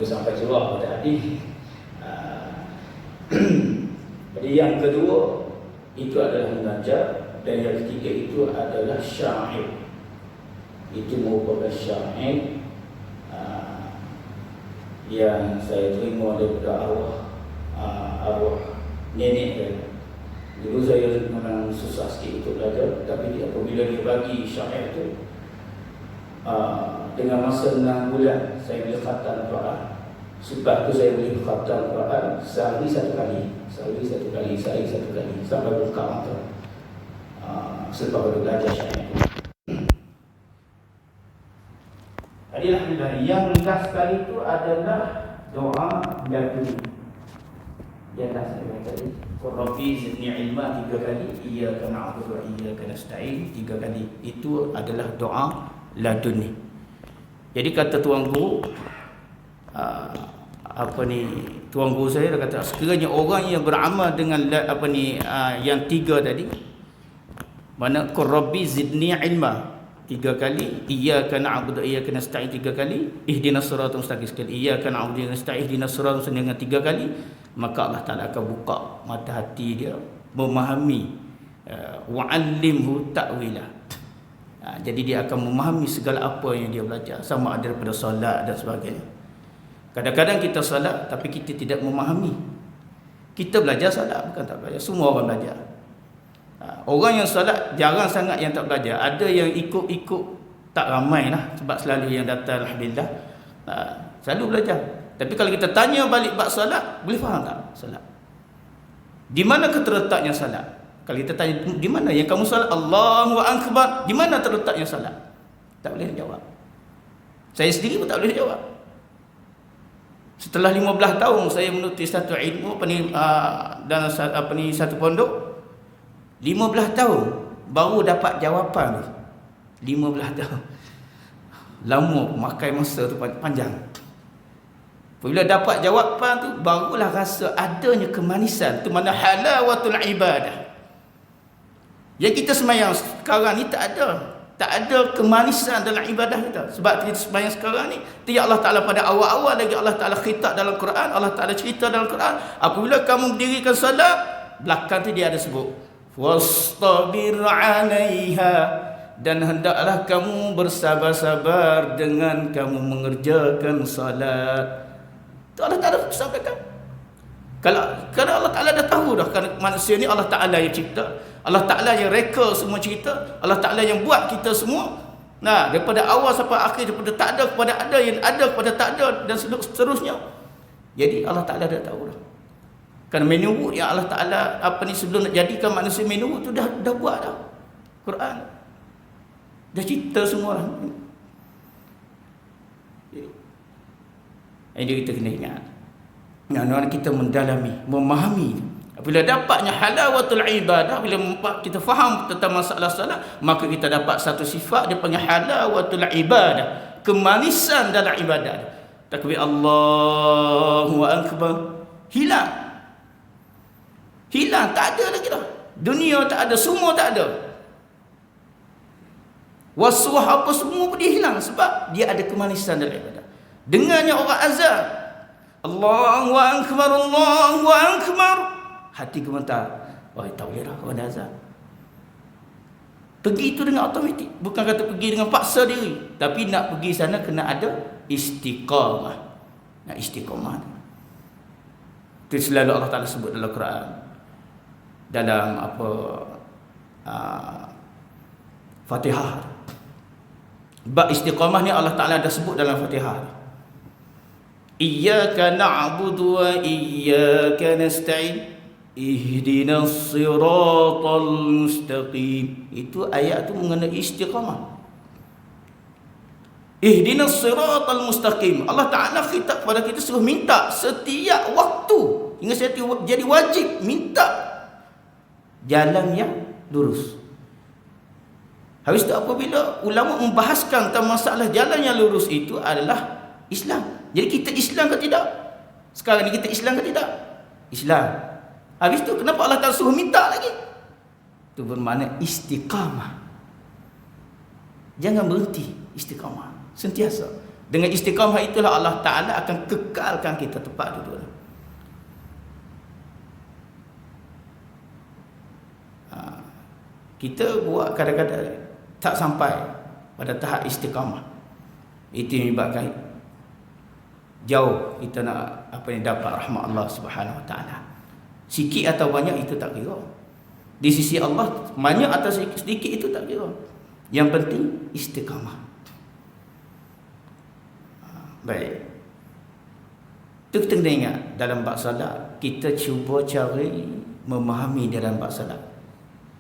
sampai surah pada hadis. Jadi yang kedua itu adalah munajat, dan yang ketiga itu adalah syair. Itu merupakan syair yang saya terima daripada arwah nenek saya. Dulu saya memang susah sikit untuk belajar, tapi apabila dia bagi syair itu, dengan masa 6 bulan saya boleh khatam Quran. Sebab tu saya boleh khatam Quran sehari satu kali, sampai buka mata. Sebab boleh belajar syair itu. Jadi alhamdulillah, yang last sekali itu adalah doa laduni. Yang last sekali tadi, Rabbi zidni ilma 3 kali, iyyaka na'budu wa iyyaka nasta'in 3 kali. Itu adalah doa laduni. Jadi kata tuan guru, tuan guru saya dia kata, sekiranya orang yang beramal dengan yang 3 tadi, mana Rabbi zidni ilma 3 kali, iyyaka na'budu wa iyyaka nasta'in 3 kali, ihdinas siratal mustaqim sekali, iyyaka na'budu wa iyyaka nasta'in ihdinas siratal mustaqim dengan 3 kali, maka Allah Taala akan buka mata hati dia memahami, wa'allimhu ta'wila. Jadi dia akan memahami segala apa yang dia belajar, sama ada daripada solat dan sebagainya. Kadang-kadang kita solat tapi kita tidak memahami. Kita belajar solat, bukan tak belajar. Semua orang belajar. Orang yang solat jarang sangat yang tak belajar. Ada yang ikut-ikut, tak ramai lah, sebab selalu yang datang alhamdulillah selalu belajar. Tapi kalau kita tanya balik bab solat, boleh faham tak solat? Di mana terletaknya solat? Kalau kita tanya, di mana yang kamu solat? Allahu Akbar. Di mana terletaknya solat? Tak boleh jawab. Saya sendiri pun tak boleh jawab. Setelah 15 tahun saya menuti satu ilmu dan satu pondok, 15 tahun baru dapat jawapan. 15 tahun. Lama, makan masa tu panjang. Bila dapat jawapan tu, barulah rasa adanya kemanisan. Tu mana halawatul ibadah. Yang kita sembahyang sekarang ni tak ada kemanisan dalam ibadah kita. Sebab kita sembahyang sekarang ni, tiap Allah Ta'ala pada awal-awal lagi Allah Ta'ala khitab dalam Quran, Allah Ta'ala cerita dalam Quran, apabila kamu mendirikan salat, belakang tu dia ada sebut wastabir 'alaiha, dan hendaklah kamu bersabar-sabar dengan kamu mengerjakan salat. Itu Allah Ta'ala sampaikan. Kalau Allah Ta'ala dah tahu dah, kan manusia ni Allah Ta'ala yang cipta, Allah Ta'ala yang reka semua cerita, Allah Ta'ala yang buat kita semua. Nah, daripada awal sampai akhir, daripada tak ada kepada ada, yang ada kepada tak ada, dan seterusnya. Jadi Allah Ta'ala dah tahu dah. Kan menu yang Allah Ta'ala sebelum nak jadikan manusia, menu tu dah buat dah. Quran dah cerita semua lah. Jadi kita kena ingat, kita mendalami, memahami. Bila dapatnya halawatul ibadah, bila kita faham tentang masalah salat, maka kita dapat satu sifat dia panggil halawatul ibadah, kemanisan dalam ibadah. Takbir Allahu Akbar, hilang, tak ada lagi dah. Dunia tak ada, semua tak ada. Wasuah apa semua pun dia hilang, sebab dia ada kemanisan dalam ibadah. Dengannya orang azan, Allahu Akbar, Allahu Akbar, hati gemetar. Wah, tak boleh dah orang azan. Pergi itu dengan automatik. Bukan kata pergi dengan paksa diri, tapi nak pergi sana kena ada istiqamah. Nak istiqamah. Itu selalu Allah Ta'ala sebut dalam Quran. Dalam Fatihah. Bab istiqamah ni Allah Ta'ala dah sebut dalam Fatihah. Iyyaka na'budu wa iyyaka nasta'in ihdinas siratal mustaqim. Itu ayat tu mengenai istiqamah. Ihdinas siratal mustaqim. Allah Ta'ala khitab kepada kita, suruh minta setiap waktu. Hingga saya jadi wajib minta jalan yang lurus. Habis itu apabila ulama membahaskan tentang masalah jalan yang lurus itu adalah Islam. Jadi kita Islam ke tidak? Sekarang ni kita Islam ke tidak? Islam. Habis tu kenapa Allah Ta'ala suruh minta lagi? Itu bermakna istiqamah. Jangan berhenti istiqamah. Sentiasa Dengan istiqamah itulah Allah Ta'ala akan kekalkan kita tepat duduk. Kita buat kadang-kadang tak sampai pada tahap istiqamah. Itu yang menyebabkan jauh kita nak dapat rahmat Allah Subhanahu Wa Ta'ala. Sikit atau banyak itu tak kira. Di sisi Allah banyak atau sedikit itu tak kira. Yang penting istiqamah. Baik. Itu kita kena ingat dalam bab salat, kita cuba cari memahami dalam bab salat.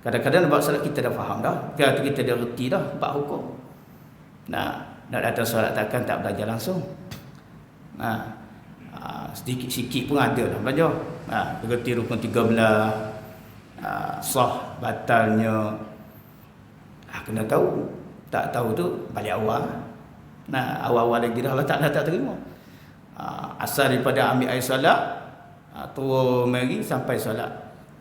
Kadang-kadang bab salat kita dah faham dah, kita dah reti dah bab hukum. Nak datang solat takkan tak belajar langsung. Sedikit-sikit pun ada lah belajar. Berarti rukun 13, sah batalnya. Kena tahu. Tak tahu tu balik awal. Awal-awal lagi dah Allah Ta'ala tak terima. Asal daripada ambil air solat, turun mari sampai solat.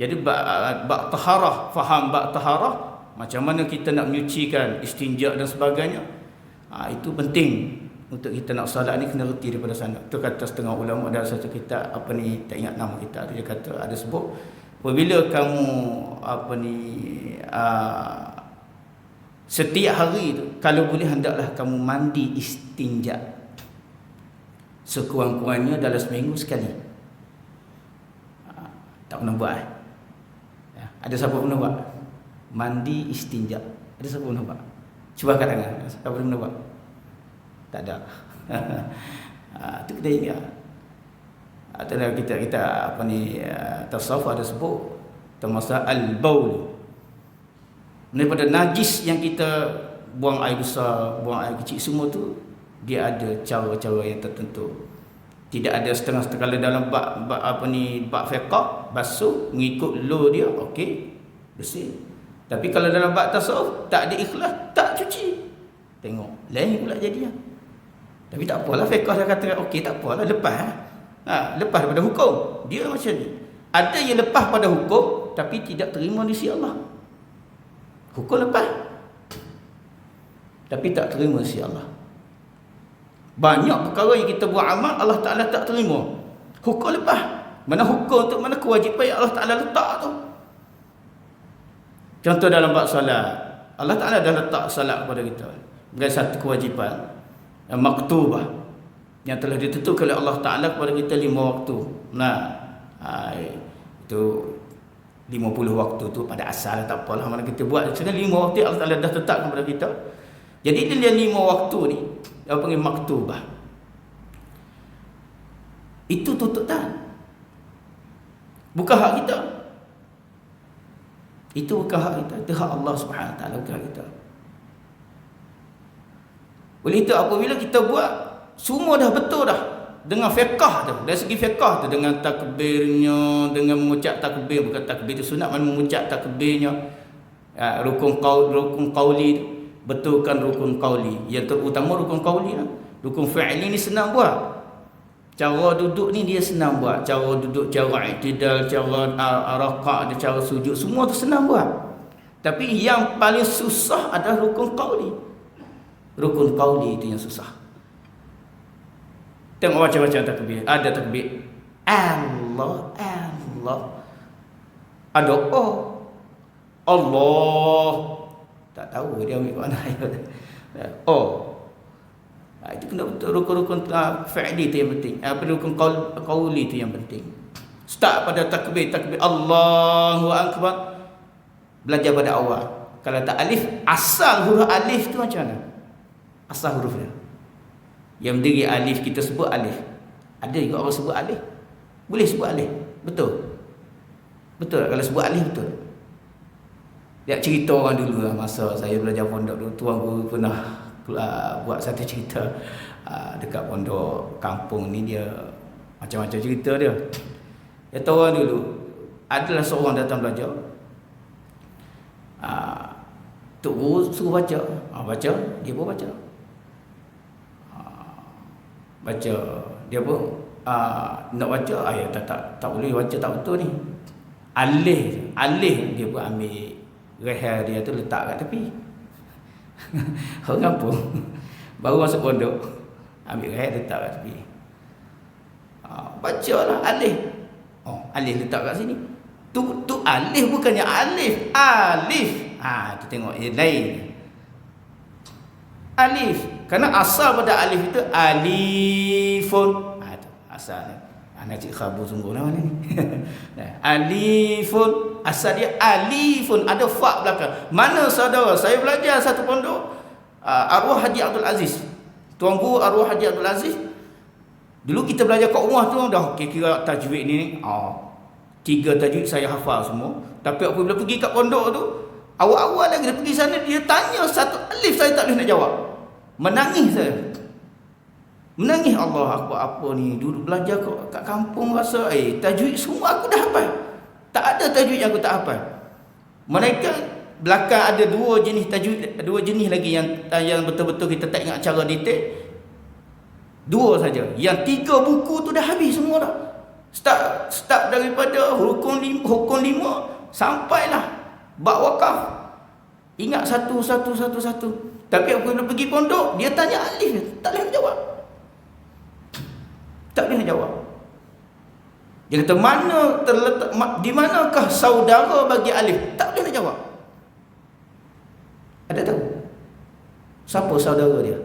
Jadi bab taharah, faham bab taharah, macam mana kita nak menyucikan istinja dan sebagainya. Itu penting untuk kita nak solat ni, kena reti daripada sana. Tu kata setengah ulama ada satu kitab tak ingat nama kitab, dia kata ada sebut apabila kamu setiap hari tu, kalau boleh hendaklah kamu mandi istinja sekurang-kurangnya dalam seminggu sekali. Tak pernah buat Ada siapa pernah buat mandi istinja? Ada siapa pernah buat? Cuba kat tangan. Siapa pernah buat? Tak ada. Itu kita ingat. Atau kita tasawuf ada sebut termasuk al-baul. Daripada najis yang kita buang air besar, buang air kecil, semua tu dia ada cara-cara yang tertentu. Tidak ada setengah-setengah. Dalam bab fiqh, basuh mengikut law dia, okey, bersih. Tapi kalau dalam bab tasawuf tak ada ikhlas, tak cuci. Tengok, lain pula jadinya. Tapi tak apalah, fiqh dah kata okey, tak apalah, lepas. Lepas pada hukum. Dia macam ni. Ada yang lepas pada hukum tapi tidak terima di sisi Allah. Hukum lepas tapi tak terima di sisi Allah. Banyak perkara yang kita buat amal Allah Ta'ala tak terima. Hukum lepas. Mana hukum tu, mana kewajipan yang Allah Ta'ala letak tu. Contoh dalam bab salat, Allah Ta'ala dah letak salat kepada kita dengan satu kewajipan yang maktubah, yang telah ditentukan oleh Allah Ta'ala kepada kita 5 waktu. Itu 50 waktu tu pada asal, tak apalah mana kita buat. Sebenarnya 5 waktu Allah Ta'ala dah tetapkan kepada kita. Jadi dia 5 waktu ni apa panggil maktubah. Itu tuntutan. Bukan hak kita. Itu bukan hak kita, itu hak Allah Subhanahu Wa Taala, bukan hak kita. Oleh itu apabila kita buat semua dah betul dah dengan fiqh tu, dari segi fiqh tu, dengan takbirnya, dengan mengucap takbir, bukan takbir itu sunat, mana mengucap takbirnya, rukun qauli tu, betulkan rukun qauli. Yang terutama rukun qauli lah. Rukun fi'li ni senang buat. Cara duduk ni dia senang buat. Cara duduk, cara i'tidal, cara raka', cara sujud, semua tu senang buat. Tapi yang paling susah adalah rukun qauli. Rukun qauli itu yang susah. Tengok macam-macam takbir. Ada takbir Allah, Allah. Ada Allah. Tak tahu dia ambil mana ayat. Itu kena betul rukun-rukun fi'li tu yang penting. Rukun qauli tu yang penting. Start pada takbir Allahu Akbar. Belajar pada awal. Kalau tak alif, asal huruf alif tu macam mana? Asal huruf dia. Yang berdiri alif kita sebut alif. Ada juga orang sebut alif. Boleh sebut alif. Betul. Betul kalau sebut alif betul. Dia cerita orang dulu lah, masa saya belajar pondok dulu, tuan guru pernah buat satu cerita dekat pondok kampung ni, dia macam-macam cerita dia. Dia tahu orang dulu adalah seorang datang belajar. Tok guru suruh baca. Baca, dia pun baca. Baca, dia pun nak baca ayat tak boleh baca, tak betul ni. Alih dia pun ambil reher dia tu letak kat tepi. Orang kampung baru masuk pondok, Ambil rehat letak kat tepi. Bacalah alif. Alif letak kat sini. Tu alif bukannya alif. Alif. Kita tengok yang lain. Alif. Kerana asal pada alif itu alifun. Tu asal ni. Nak cik khabar sungguh lah mana ni. Alifun. Asal dia alifun. Ada fa belakang. Mana saudara? Saya belajar satu pondok. Arwah Haji Abdul Aziz. Tuan Guru Arwah Haji Abdul Aziz. Dulu kita belajar kat rumah tu dah kira-kira tajwid ni. 3 tajwid saya hafal semua. Tapi apabila pergi kat pondok tu, awal-awal lagi dia pergi sana, dia tanya satu alif saya tak boleh nak jawab. Menangis saya. Menangis, Allah Akbar, apa ni? Duduk belajar kat kampung rasa tajwid semua aku dah hafal. Tak ada tajwid yang aku tak hafal. Mereka belakang ada 2 jenis tajwid, 2 jenis lagi yang betul-betul kita tak ingat cara detail. 2 saja. Yang 3 buku tu dah habis semua dah. Start daripada hukum 5 sampailah bab wakaf. Ingat satu. Tapi apabila pergi pondok, dia tanya alif, tak boleh nak jawab. Tak boleh nak jawab. Dia kata mana terletak, di manakah saudara bagi alif? Tak boleh nak jawab. Ada tahu? Siapa saudara dia?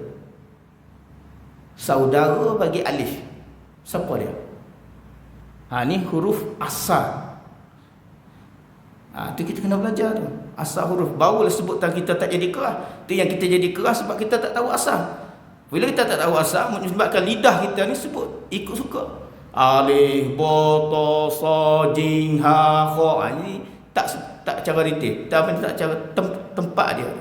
Saudara bagi alif. Siapa dia? Ni huruf asal. Tu kita kena belajar tu. Asal huruf. Barulah sebutan kita tak jadi keras. Tu yang kita jadi keras sebab kita tak tahu asal. Bila kita tak tahu asal, menyebabkan lidah kita ni sebut ikut suka. Alif, ba, ta, sa, jim, ha, kha. Ini tak cara detail. Tak cara tempat dia.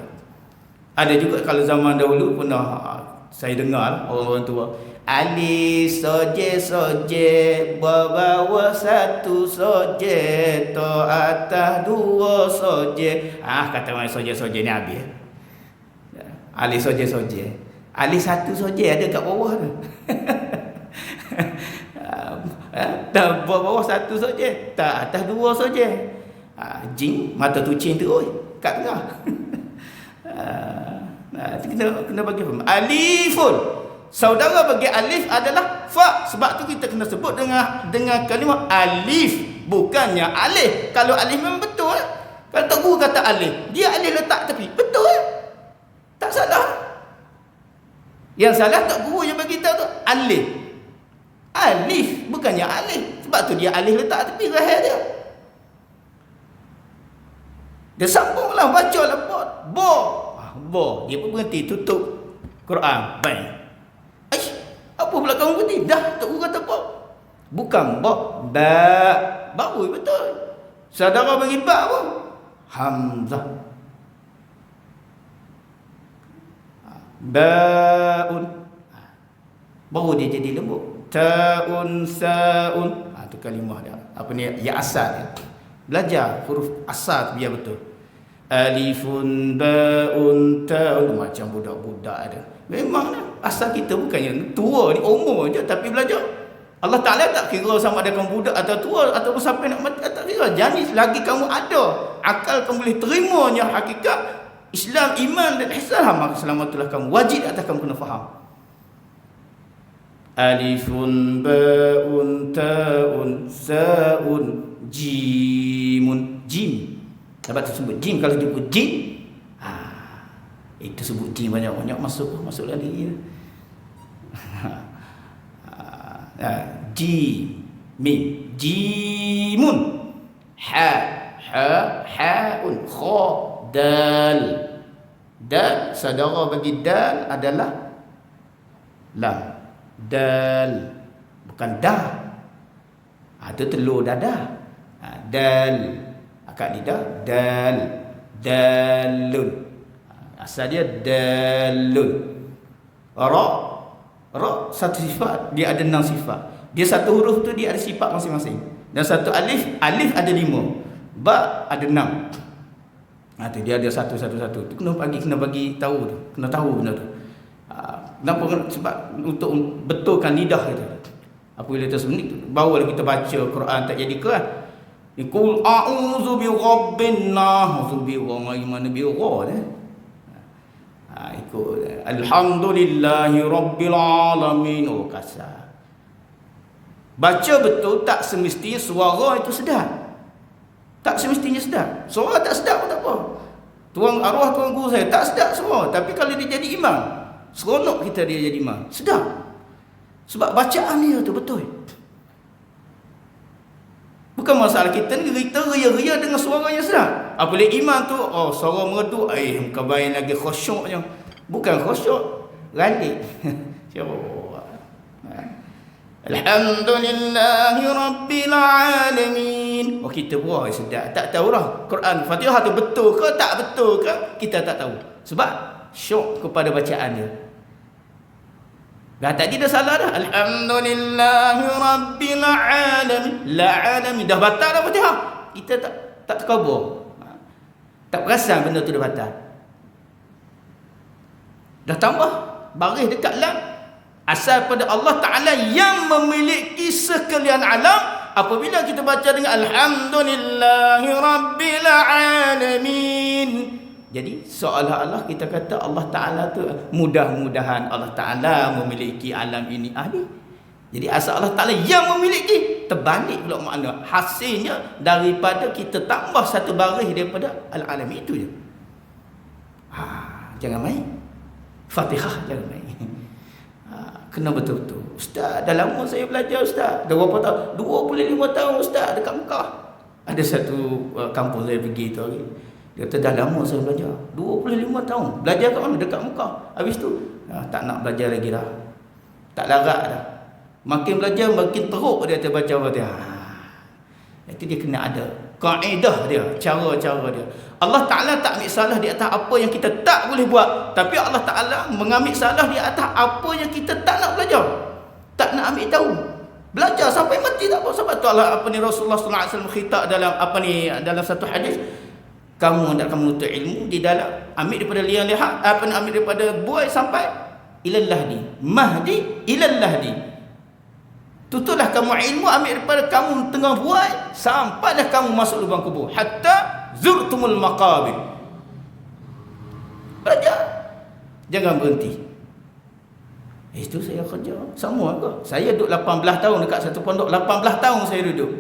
Ada juga kalau zaman dahulu pernah saya dengar orang-orang tua, alif soje bawah 1 soje to atas 2 soje. Kata orang soje ni habis. Alif soje. Alif 1 soje ada kat bawah tu. Bawah 1 soje, tak atas 2 soje. Jing mata tucing tu kat tengah. Kena bagi faham. Alifun. Saudara bagi alif adalah fa. Sebab tu kita kena sebut dengan kalimah alif, bukannya alif. Kalau alif memang betul. Kalau tak guru kata alif, dia alif letak tepi. Betul. Tak salah. Yang salah tak guru yang bagi tahu tu alif. Alif bukannya alif. Sebab tu dia alif letak tepi rahim dia. Dia sambunglah bacalah bo. Dia pun berhenti tutup Quran. Baik. Apa pula kamu berhenti? Dah tak kata bo. Bukan bo. Ba. Baru betul. Saudara bagi ba pun hamzah. Baun. Baru dia jadi lembut. Taun saun. Tu kalimah dia. Apa ni? Ya asal dia. Belajar huruf asal biar betul. Alifun, baun, taun. Macam budak-budak ada. Memanglah asal kita bukannya tua ni, umur je, tapi belajar. Allah Ta'ala tak kira sama ada kamu budak atau tua atau sampai nak mati, tak kira. Jadi lagi kamu ada akal, kamu boleh terimanya hakikat Islam, iman dan ihsan, maka selamatlah kamu. Wajib atas kamu kena faham. Alifun, baun, taun, saun, jimun. Jim. Dapat tersebut jim. Kalau disebut jim, itu sebut jim banyak masuk lagi. Jim, mim, jimun, haun, kha, dal. Dal, saudara bagi dal adalah lam. Dal, bukan dah. Itu telur dadah. Dal, akad lidah, dalun. Asal dia dalun. Ra satu sifat, dia ada 6 sifat. Dia satu huruf tu dia ada sifat masing-masing. Dan satu alif ada 5. Ba ada 6. Tu dia ada satu. Tu kena bagi tahu tu. Kena tahu benda tu. Kenapa? Sebab untuk betulkan lidah itu. Apabila kita sebenarnya barulah kita baca Quran tak jadi keras. Qul a'udzu bi rabbin nas, a'udzu bi mana bi ra. Ikut alhamdulillahi rabbil alamin. Oh, kasar. Baca betul tak semestinya suara itu sedap. Tak semestinya sedap. Suara tak sedap pun tak apa. Arwah tuan guru saya tak sedap semua, tapi kalau dia jadi imam, seronok kita dia jadi imam. Sedap. Sebab bacaan dia tu betul. Bukan masalah kita ni kita ria-ria dengan suaranya sedap. Apabila imam tu suara merdu, muka baik lagi khusyuknya. Bukan khusyuk, ralik. Alhamdulillahi rabbil alamin. Kita buat sedap. Tak tahulah Quran Fatihah tu betul ke tak betul ke, kita tak tahu. Sebab syok kepada bacaan dia. Tadi dah salah dah. Alhamdulillahi rabbil alamin. La alamin dah batal dah Fatihah. Kita tak terkabur. Tak perasan benda tu dah batal. Dah tambah baris dekat lam. Asal pada Allah Ta'ala yang memiliki sekalian alam. Apabila kita baca dengan Alhamdulillahi Rabbil Alamin, jadi seolah-olah kita kata Allah Ta'ala tu mudah-mudahan Allah Ta'ala memiliki alam ini. Jadi asal Allah Ta'ala yang memiliki, terbalik pula makna. Hasilnya daripada kita tambah satu baris daripada Al-Alamin itu je. Jangan main Fatihah, jangan main. Kena betul-betul. Ustaz, dah lama saya belajar Ustaz. Dah berapa tahun? 25 tahun Ustaz dekat Mekah. Ada satu kampung saya pergi tu hari. Dia kata dah lama saya belajar. 25 tahun. Belajar kat mana? Dekat Mekah. Habis tu tak nak belajar lagi dah. Tak larat dah. Makin belajar makin teruk dia baca Fatihah. Itu dia kena ada kaedah dia, cara-cara dia. Allah Ta'ala tak ambil salah di atas apa yang kita tak boleh buat, tapi Allah Ta'ala mengambil salah di atas apa yang kita tak nak belajar, tak nak ambil tahu. Belajar sampai mati tak apa. Sebab tu Allah Rasulullah sallallahu alaihi wasallam khitab dalam satu hadis, kamu hendakkan menuntut ilmu di dalam ambil daripada liang-liang ambil daripada buai sampai ilal lahdi, mahdi ilal lahdi. Tutuplah kamu ilmu, ambil daripada kamu tengah buai sampailah kamu masuk lubang kubur, hatta zurtumul maqabir. Belajar, jangan berhenti. Itu saya kerja sama ke. Saya duduk 18 tahun dekat satu pondok. 18 tahun saya duduk.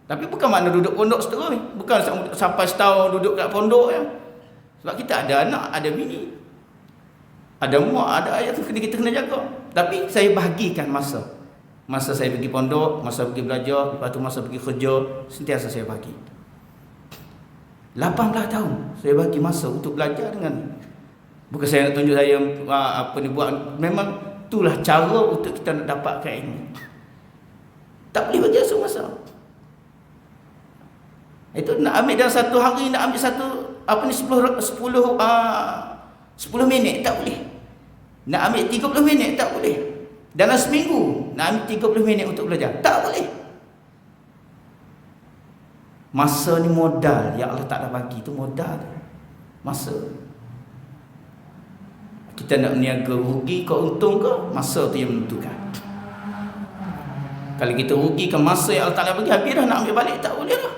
Tapi bukan makna duduk pondok seterus. Bukan sampai setahun duduk kat pondok ya. Sebab kita ada anak, ada bini, ada mak, ada ayah tu kita kena jaga. Tapi saya bahagikan masa. Masa saya pergi pondok, masa pergi belajar, lepas tu masa pergi kerja, sentiasa saya bagi. 18 tahun saya bagi masa untuk belajar dengan. Bukan saya nak tunjuk saya buat. Memang itulah cara untuk kita nak dapatkan ilmu. Tak boleh bagi masa. Itu nak ambil dalam satu hari, nak ambil satu 10 minit tak boleh. Nak ambil 30 minit tak boleh. Dalam seminggu nak ambil 30 minit untuk belajar, tak boleh. Masa ni modal yang Allah Ta'ala bagi, tu modal. Masa. Kita nak meniaga rugi ke untung ke, masa tu yang menentukan. Kalau kita rugikan masa yang Allah Ta'ala bagi, habis dah, nak ambil balik tak boleh lah.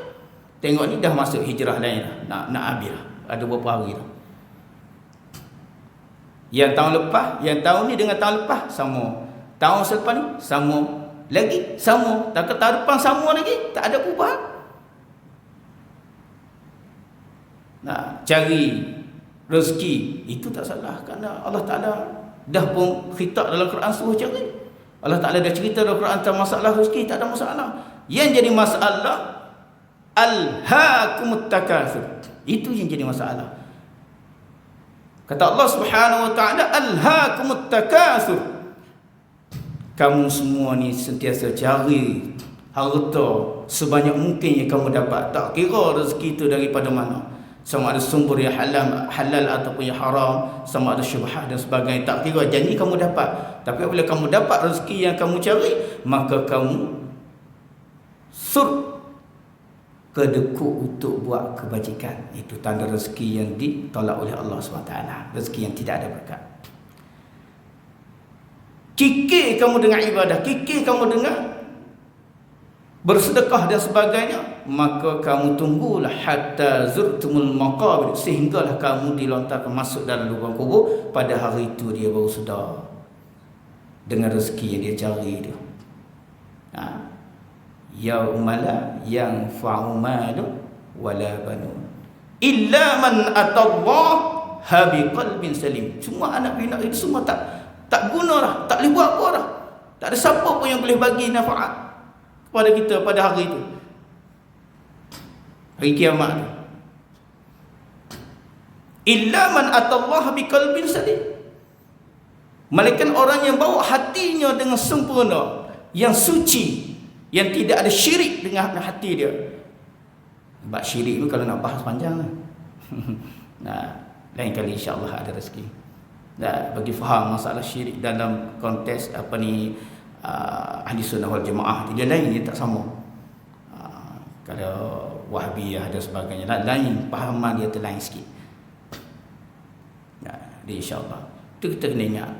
Tengok ni dah masuk hijrah lain dah, nak habis lah. Ada beberapa hari dah. Yang tahun lepas, yang tahun ni dengan tahun lepas sama. Tahun selepas ni sama lagi, sama. Tak ke tahun depan sama lagi, tak ada perubahan. Nah, cari rezeki itu tak salah, kerana Allah Ta'ala dah pun khitab dalam Quran suruh cari. Allah Ta'ala dah cerita dalam Quran tentang masalah rezeki, tak ada masalah. Yang jadi masalah alhaakumut takatsur. Itu yang jadi masalah. Kata Allah Subhanahu wa Ta'ala, alhaakumut takatsur. Kamu semua ni sentiasa cari harta sebanyak mungkin yang kamu dapat. Tak kira rezeki itu daripada mana. Sama ada sumber yang halal ataupun yang haram, sama ada syubhat dan sebagainya. Tak kira, janji kamu dapat. Tapi apabila kamu dapat rezeki yang kamu cari, maka kamu kedekut untuk buat kebajikan. Itu tanda rezeki yang ditolak oleh Allah SWT. Rezeki yang tidak ada berkat. Kikir kamu dengan ibadah, kikir kamu dengan bersedekah dan sebagainya, maka kamu tunggulah hatta zurtumul maqabir, sehinggalah kamu dilontarkan masuk dalam lubang kubur. Pada hari itu dia baru sedar dengan rezeki yang dia cari itu. Yaumala yang fa'umalu wala banun illa man atallaha biqalbin salim. Semua anak bina itu semua tak guna lah, tak boleh buat apa dah. Tak ada siapa pun yang boleh bagi nafa'at kepada kita pada hari itu, hari kiamat tu. Illa man atallaha biqalbin salim, malaikat orang yang bawa hatinya dengan sempurna, yang suci, yang tidak ada syirik dengan hati dia. Sebab syirik tu kalau nak bahas panjang lah. Nah, lain kali insya-Allah ada rezeki. Nah, bagi faham masalah syirik dalam konteks ahli sunnah wal jamaah, dia lain, dia tak sama. Kalau Wahhabiyah dan sebagainya lain, pahaman dia terlain sikit. Nah, insya-Allah itu kita kena ingat.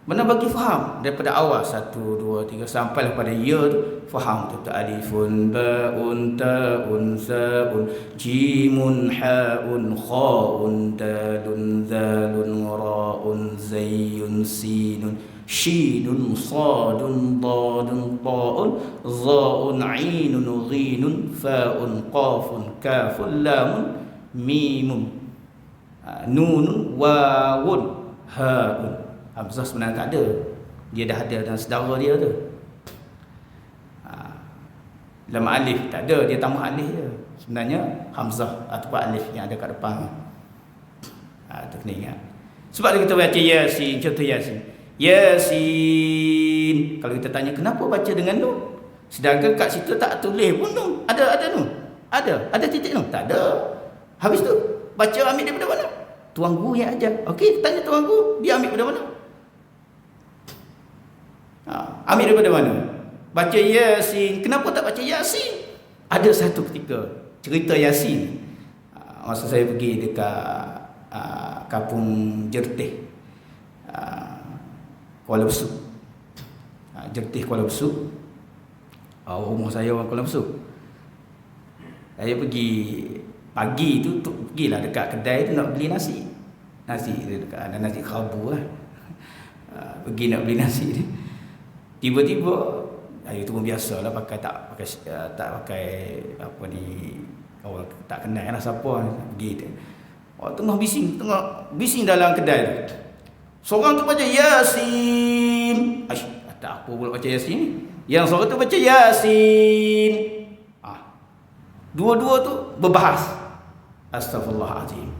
Mana bagi faham daripada awal 1, 2, 3 sampai pada ya tu, faham tu alifun baun taun saun jimun haun khaun dalun zalun raun zayyun sinun shinun sadun dadun taun zaun ainun ghinun faun qafun kafun lamun mimun nunun wawun haun. Hamzah sebenarnya tak ada, dia dah ada dalam sedara dia tu. Dalam alif tak ada, dia tambah alif je. Sebenarnya Hamzah ataupun alif yang ada kat depan. Itu kena ingat. Sebab kita baca Yasin, contoh Yasin. Yasin, kalau kita tanya kenapa baca dengan nun, sedangkan kat situ tak tulis pun nun. Ada nun? Ada titik nun? Tak ada. Habis tu baca ambil daripada mana? Tuan guru yang ajar. Okey, tanya tuan guru, dia ambil daripada mana? Ambil daripada mana? Baca Yasin. Kenapa tak baca Yasin? Ada satu ketika cerita Yasin. Masa saya pergi dekat Kampung Jertih, Kuala Besut. Jertih Kuala Besut. Rumah saya orang Kuala Besut. Saya pergi pagi tu pergilah dekat kedai tu nak beli nasi. Nasi dekat ada nasi khabu lah. Pergi nak beli nasi ni. Tiba-tiba itu pun biasalah pakai apa ni, kau tak kenal lah siapa pergi tu. Tengah bising dalam kedai tu. Seorang tu baca Yasin. Tak apa pula baca Yasin. Yang seorang tu baca Yasin. Dua-dua tu berbahas. Astaghfirullahalazim.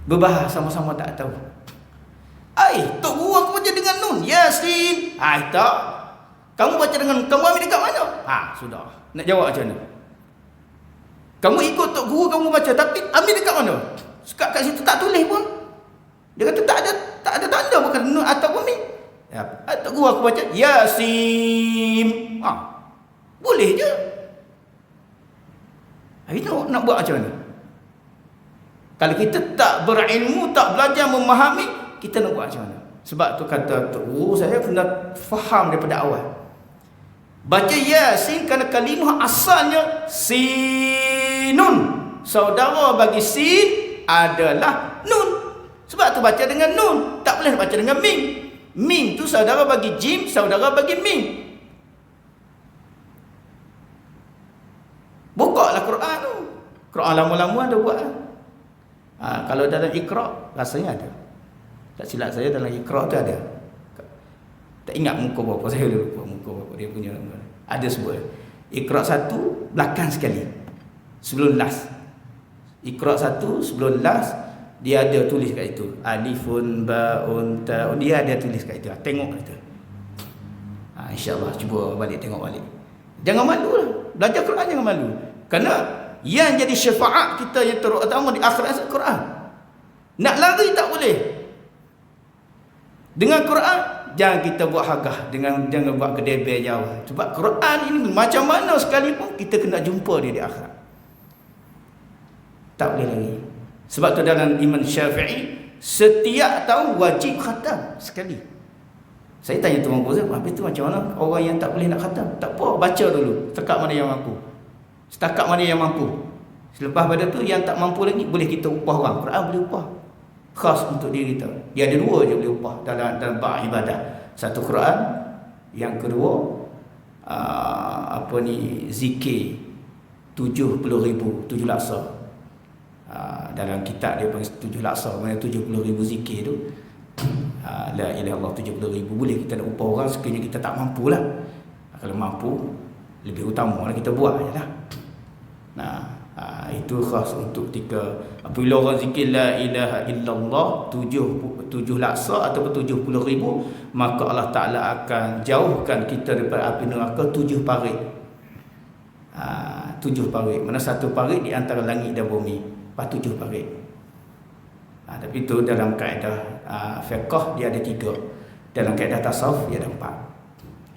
Berbahas sama-sama tak tahu. Tok guru aku baca dengan nun Yasin. Tak. Kamu baca dengan, kamu ambil dekat mana? Sudah. Nak jawab macam mana? Kamu ikut tok guru kamu baca, tapi ambil dekat mana? Kat situ tak tulis pun. Dia kata tak ada tanda bukan nun ataupun mim. Tok guru aku baca Yasin. Boleh je. Hari tu nak buat macam mana? Kalau kita tak berilmu, tak belajar memahami, kita nak buat macam mana? Sebab tu kata tok guru saya kena faham daripada awal. Baca Yasin kerana kalimah asalnya sinun. Saudara bagi sin adalah nun. Sebab tu baca dengan nun, tak boleh baca dengan mim. Mim tu saudara bagi jim, saudara bagi mim. Bukalah Quran tu. Quran lama-lama ada buat. Kalau dalam Iqra rasanya ada. Tak silap saya dalam Iqra tu ada. Tak ingat muka berapa, saya lupa muka berapa dia punya. Ada sebut Iqra 1 belakang sekali sebelum last. Iqra 1 sebelum last dia ada tulis kat itu alifun baun taun, dia ada tulis kat itu. Tengok kat itu. InsyaAllah cuba balik tengok balik. Jangan malu lah, belajar Quran jangan malu. Kerana yang jadi syafaat kita yang terutama di akhirat adalah Quran. Nak lari tak boleh. Dengan Quran jangan kita buat hagah, jangan buat kedebel jauh. Sebab Quran ini macam mana sekalipun kita kena jumpa dia di akhirat. Tak boleh lagi. Sebab tu dalam Imam Syafi'i setiap tahun wajib khatam sekali. Saya tanya tuan guru saya, habis tu macam mana orang yang tak boleh nak khatam? Tak apa, baca dulu. Setakat mana yang mampu. Setakat mana yang mampu. Selepas pada tu yang tak mampu lagi boleh kita upah orang. Quran boleh upah. Khas untuk diri kita. Dia ada dua je boleh upah dalam bab ibadah. Satu Quran, yang kedua zikir 70,000, 7 laksa. Dalam kitab dia panggil 7 laksa, mana 70,000 zikir tu. La ilaha illallah 70,000 boleh kita nak upah orang sekiranya kita tak mampu lah. Kalau mampu lebih utama lah kita buat je lah. Itu khas untuk ketika apabila orang zikir la ilaha illallah 7 laksa ataupun 70,000, maka Allah Ta'ala akan jauhkan kita daripada api neraka 7 parit. 7 parit, mana satu parit di antara langit dan bumi, 7 parit. Tapi itu dalam kaedah fiqh dia ada 3. Dalam kaedah tasawuf dia ada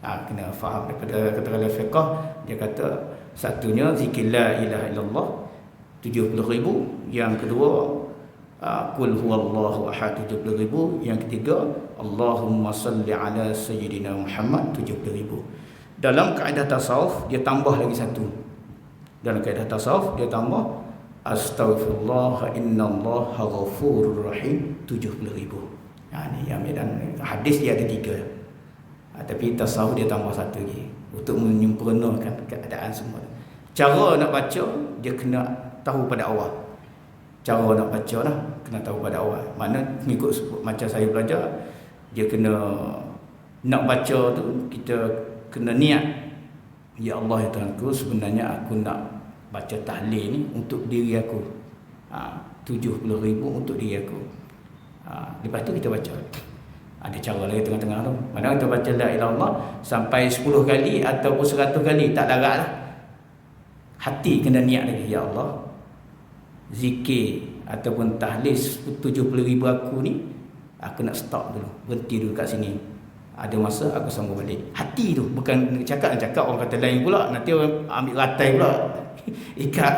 4. Kena faham daripada kata-kata fiqh. Dia kata satunya zikir la ilaha illallah 70,000. Yang kedua qul huwallahu ahad 70,000. Yang ketiga Allahumma salli ala sayyidina Muhammad 70,000. Dalam kaedah tasawuf dia tambah lagi satu. Dalam kaedah tasawuf dia tambah astaghfirullah innallaha ghafurur rahim 70,000. Ni yang medan hadis dia ada 3. Tapi tasawuf dia tambah satu lagi untuk menyempurnakan keadaan semua. Cara nak baca dia kena tahu pada awal. Cara nak baca lah kena tahu pada awal. Mana mengikut macam saya belajar, dia kena nak baca tu kita kena niat, ya Allah ya Tuhanku, sebenarnya aku nak baca tahlil ni untuk diri aku. 70,000 untuk diri aku. Lepas tu kita baca. Ada cara lagi tengah-tengah tu. Mana kita baca la ilaha illallah sampai 10 kali ataupun 100 kali tak larat lah. Hati kena niat lagi, ya Allah, zikir ataupun tahlil 70,000 aku ni aku nak stop dulu, berhenti dulu kat sini. Ada masa aku sambung balik. Hati tu, bukan cakap orang kata lain pula, nanti orang ambil ratai pula. Ikat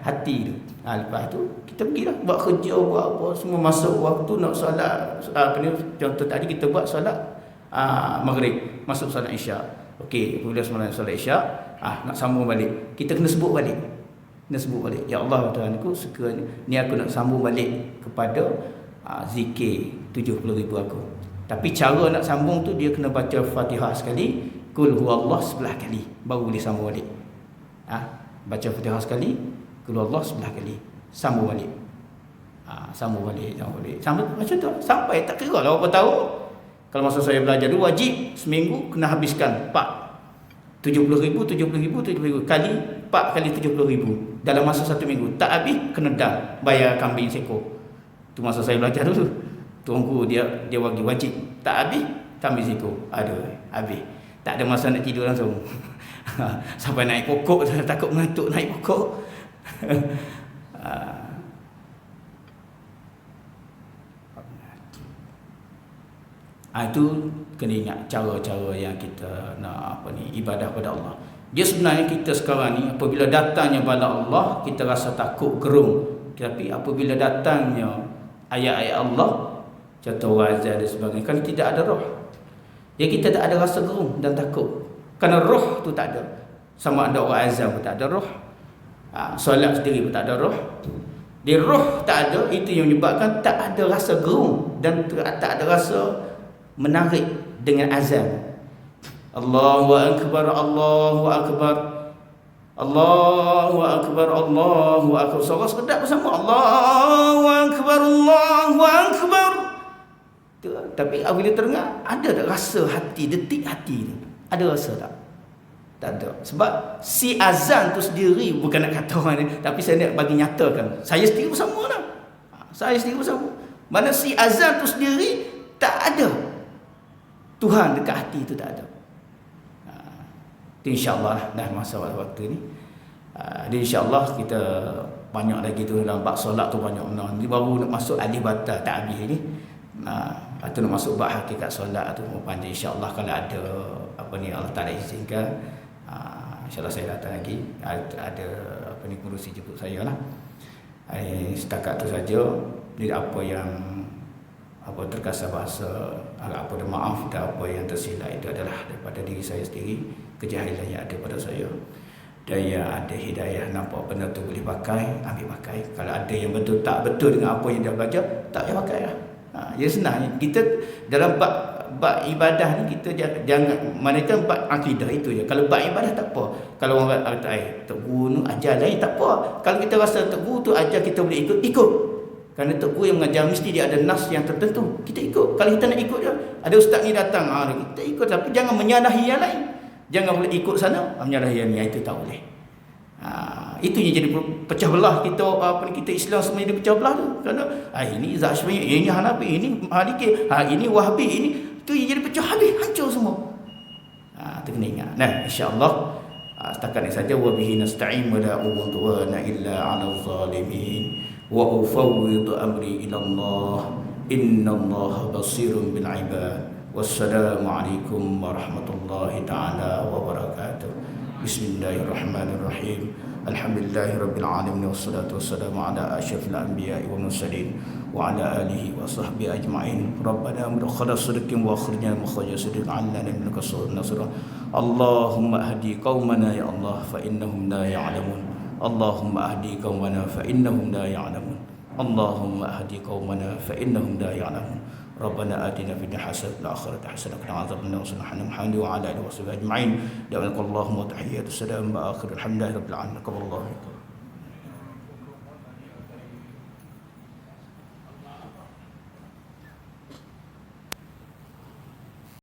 hati tu. Lepas tu kita pergilah buat kerja, buat apa semua, masuk waktu nak solat. Contoh tadi kita buat solat maghrib, masuk solat isyak. Okey, bila solat isyak, nak sambung balik, kita kena sebut balik. Ya Allah Tuhanku, sekiranya ni aku nak sambung balik kepada zikir 70,000 aku. Tapi cara nak sambung tu dia kena baca Fatihah sekali, Qul huwallah 11 kali, baru boleh sambung balik. Baca Fatihah sekali, Qul huwallah 11 kali, sambung balik. Sambung balik. Sampai macam tu, sampai tak kira lah berapa tahun. Kalau masa saya belajar dulu, wajib seminggu kena habiskan 70,000 kali 4 kali 70,000 dalam masa 1 minggu. Tak habis kena dam, bayar kambing seekor. Tu masa saya belajar dulu. Tuanku dia bagi wajib. Tak habis kambing seekor. Aduh, habis. Tak ada masa nak tidur langsung. Sampai naik pokok, takut mengantuk naik pokok. Itu kena ingat cara-cara yang kita nak ibadah pada Allah. Dia sebenarnya kita sekarang ni apabila datangnya bala Allah, kita rasa takut, gerung. Tapi apabila datangnya ayat-ayat Allah, contoh azan dan sebagainya, kalau tidak ada roh, ya kita tak ada rasa gerung dan takut. Kerana roh tu tak ada. Sama ada orang azan pun tak ada roh, solat sendiri pun tak ada roh. Dia roh tak ada, itu yang menyebabkan tak ada rasa gerung dan tak ada rasa menarik dengan azan. Allahu akbar, Allahu akbar, Allahu akbar, Allahu akbar. Suara sedap bersama, Allahu akbar, Allahu akbar. Tapi apabila terdengar, ada tak rasa hati, detik hati tu? Ada rasa tak? Tak ada. Sebab si azan tu sendiri, bukan nak kata orang ni, tapi saya nak bagi nyatakan, saya sendiri bersama lah. Saya sendiri bersama. Mana si azan tu sendiri tak ada Tuhan dekat hati tu, tak ada. InsyaAllah dah masa waktu ni. InsyaAllah kita banyak lagi tu dalam bab solat tu, banyak benar. Ni baru nak masuk alif bata tak habis ni. Lepas tu nak masuk bab hakikat solat tu panjang. InsyaAllah kalau ada Allah Ta'ala izinkan, InsyaAllah saya datang lagi. Ada pengurusi jemput saya lah. Setakat tu saja. Ni apa yang apa terkasar bahasa, agak apa maaf dan apa yang tersilap itu adalah daripada diri saya sendiri, kejahilan yang ada pada saya. Dan yang ada hidayah nampak benda tu boleh pakai, ambil pakai. Kalau ada yang betul tak betul dengan apa yang dia baca, tak payah pakai lah. Ya senang. Kita dalam bab ibadah ni kita jangan, mereka bab akidah itu je. Kalau bab ibadah tak apa. Kalau orang kata tok guru ajar lain tak apa. Kalau kita rasa tok guru tu ajar kita boleh ikut. Kerana tok guru yang mengajar mesti dia ada nas yang tertentu. Kita ikut. Kalau kita nak ikut dia, ada ustaz ni datang, kita ikut, tapi jangan menyalahi yang lain. Jangan boleh ikut sana, menyalahi yang itu tak boleh. Itu yang jadi pecah belah kita, kita Islam semua jadi pecah belah tu. Kerana ini Zashmi, ini Hanafi, ini Maliki, ini Wahhabi, ini itu yang jadi pecah habis, hancur semua. Itu kena ingat. Nah, insya-Allah setakat ini saja. Wa bihi nasta'in wa la udwana illa 'alal zalimin wa ufawwidu amri ila Allah innallaha basirun bil 'ibad. Wassalamualaikum warahmatullahi ta'ala wabarakatuh. Bismillahirrahmanirrahim. Alhamdulillahirabbil alamin wassalatu wassalamu ala asyrafil anbiya'i wal mursalin wa ala alihi wa sahbihi ajma'in. Rabbana amrikhna sidqan wa akhrijna mukhraja sidqin 'alana minka nasra. Allahumma ahdi qaumana ya Allah fa innahum la ya'lamun. Allahumma ahdi qaumana fa innahum la ya'lamun. Allahumma ahdi qaumana fa innahum la ya'lamun. Rabbana atina fid dunya hasanatan wa fil akhirati hasanatan wa qina adzabannar. Subhana Muhammad wa ala alihi wa sahbihi ajma'in. Da'wakallahu wa tahiyyatu salam wa akhirul hamdulillahi rabbil alamin.